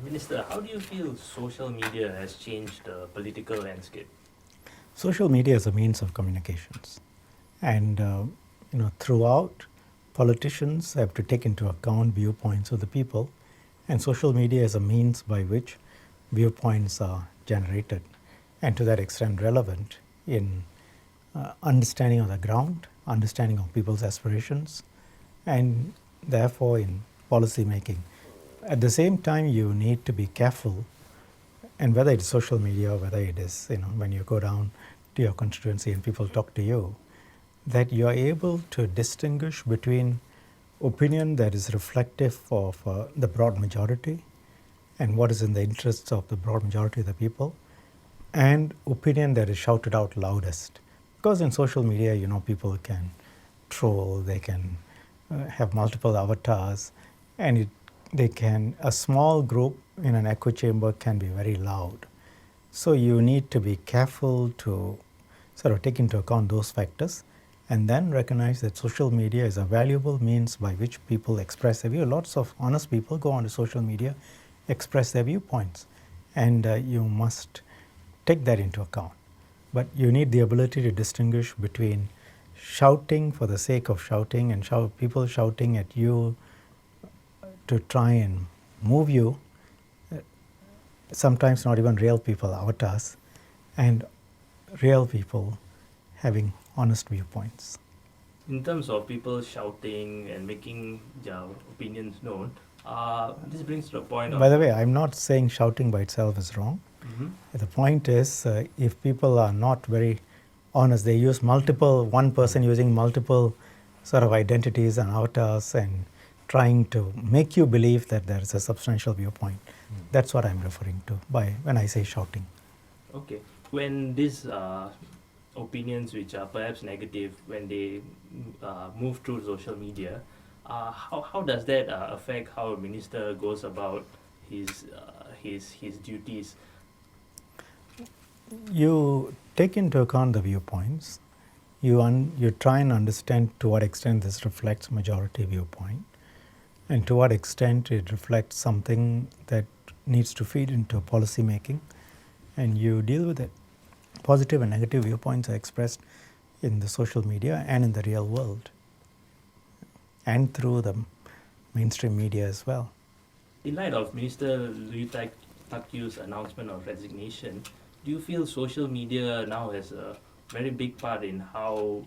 Minister, how do you feel social media has changed the political landscape? Social media is a means of communications, and throughout, politicians have to take into account viewpoints of the people, and social media is a means by which viewpoints are generated, and to that extent relevant in understanding of the ground, understanding of people's aspirations, and therefore in policy making. At the same time, you need to be careful, and whether it's social media or whether it is when you go down to your constituency and people talk to you, that you are able to distinguish between opinion that is reflective of the broad majority and what is in the interests of the broad majority of the people, and opinion that is shouted out loudest. Because in social media, people can troll, they can have multiple avatars, and a small group in an echo chamber can be very loud. So you need to be careful to sort of take into account those factors and then recognize that social media is a valuable means by which people express their view. Lots of honest people go onto social media, express their viewpoints, and you must take that into account. But you need the ability to distinguish between shouting for the sake of shouting and people shouting at you to try and move you, sometimes not even real people, avatars, and real people having honest viewpoints. In terms of people shouting and making their opinions known, this brings to the point of. By the way, I'm not saying shouting by itself is wrong. Mhm. The point is, if people are not very honest, they use one person using multiple sort of identities and avatars and trying to make you believe that there is a substantial viewpoint. That's what I'm referring to when I say shouting. Okay. When these opinions, which are perhaps negative, when they move through social media, how does that affect how a minister goes about his duties? You take into account the viewpoints. You try and understand to what extent this reflects majority viewpoint, and to what extent it reflects something that needs to feed into policy making, and you deal with it. Positive and negative viewpoints are expressed in the social media and in the real world, and through the mainstream media as well. In light of Minister Lui Takyu's announcement of resignation, do you feel social media now has a very big part in how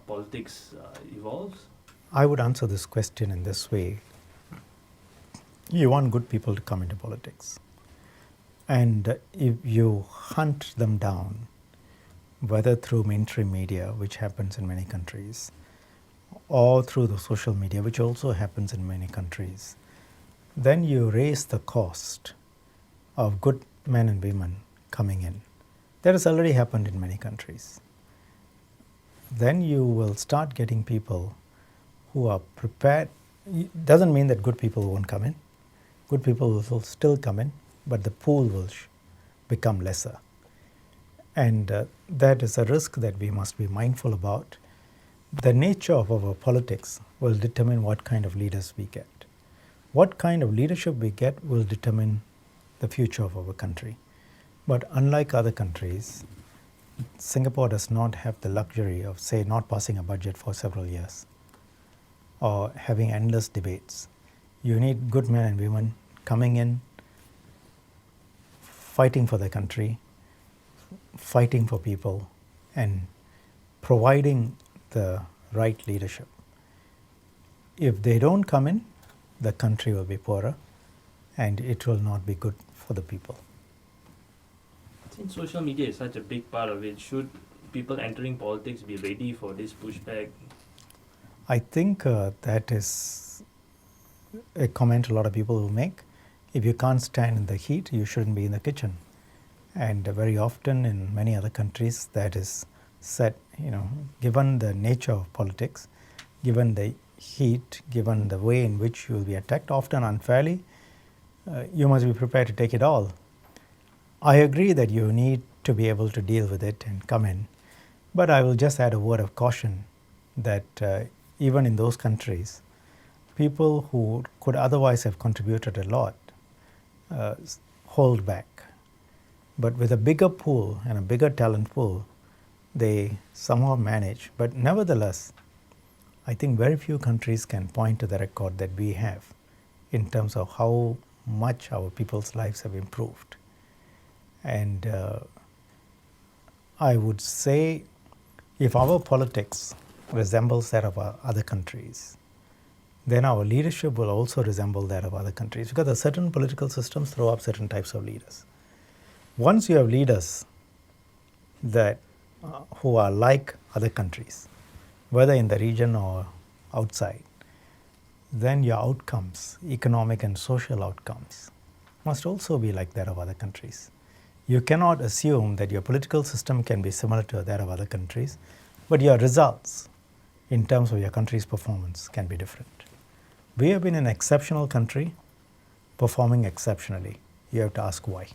politics evolves? I would answer this question in this way. You want good people to come into politics. And if you hunt them down, whether through mainstream media, which happens in many countries, or through the social media, which also happens in many countries, then you raise the cost of good men and women coming in. That has already happened in many countries. Then you will start getting people who are prepared. It doesn't mean that good people won't come in. Good people will still come in, but the pool will become lesser. And that is a risk that we must be mindful about. The nature of our politics will determine what kind of leaders we get. What kind of leadership we get will determine the future of our country. But unlike other countries, Singapore does not have the luxury of, say, not passing a budget for several years or having endless debates. You need good men and women coming in, fighting for the country, fighting for people, and providing the right leadership. If they don't come in, the country will be poorer and it will not be good for the people. Since social media is such a big part of it, should people entering politics be ready for this pushback? I think that is a comment a lot of people will make. If you can't stand in the heat, you shouldn't be in the kitchen. And very often in many other countries, that is said, given the nature of politics, given the heat, given the way in which you will be attacked, often unfairly, you must be prepared to take it all. I agree that you need to be able to deal with it and come in, but I will just add a word of caution that even in those countries, people who could otherwise have contributed a lot hold back. But with a bigger pool and a bigger talent pool, they somehow manage. But nevertheless, I think very few countries can point to the record that we have in terms of how much our people's lives have improved. And I would say if our politics resembles that of other countries, then our leadership will also resemble that of other countries, because certain political systems throw up certain types of leaders. Once you have leaders that who are like other countries, whether in the region or outside, then your outcomes, economic and social outcomes, must also be like that of other countries. You cannot assume that your political system can be similar to that of other countries, but your results in terms of your country's performance can be different. We have been an exceptional country performing exceptionally. You have to ask why.